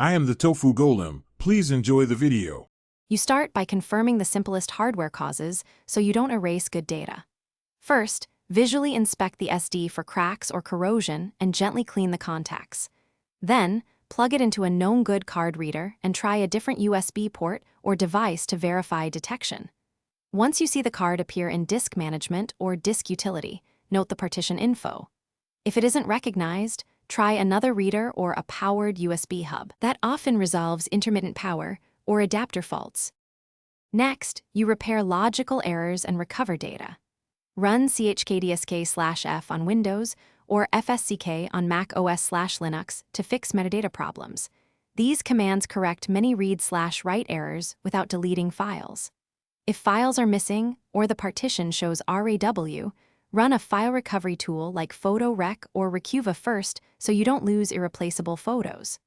I am the Tofu Golem. Please enjoy the video. You start by confirming the simplest hardware causes so you don't erase good data. First, visually inspect the SD for cracks or corrosion and gently clean the contacts. Then, plug it into a known good card reader and try a different USB port or device to verify detection. Once you see the card appear in Disk Management or Disk Utility, note the partition info. If it isn't recognized, try another reader or a powered USB hub. That often resolves intermittent power or adapter faults. Next, you repair logical errors and recover data. Run chkdsk/f on Windows or fsck on Mac OS/Linux to fix metadata problems. These commands correct many read/write errors without deleting files. If files are missing or the partition shows RAW, run a file recovery tool like PhotoRec or Recuva first so you don't lose irreplaceable photos.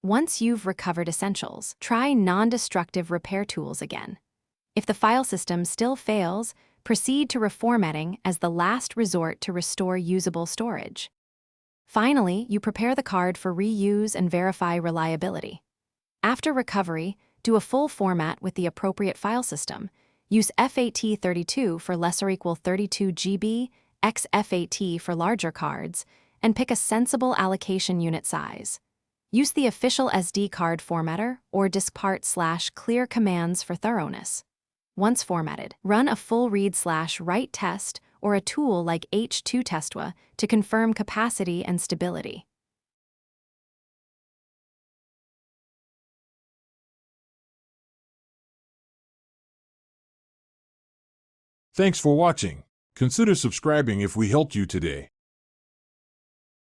Once you've recovered essentials, try non-destructive repair tools again. If the file system still fails, proceed to reformatting as the last resort to restore usable storage. Finally, you prepare the card for reuse and verify reliability. After recovery, do a full format with the appropriate file system. Use FAT32 for lesser equal 32 GB, XFAT for larger cards, and pick a sensible allocation unit size. Use the official SD card formatter or diskpart/clear commands for thoroughness. Once formatted, run a full read/write test or a tool like H2Testwa to confirm capacity and stability. Thanks for watching. Consider subscribing if we helped you today.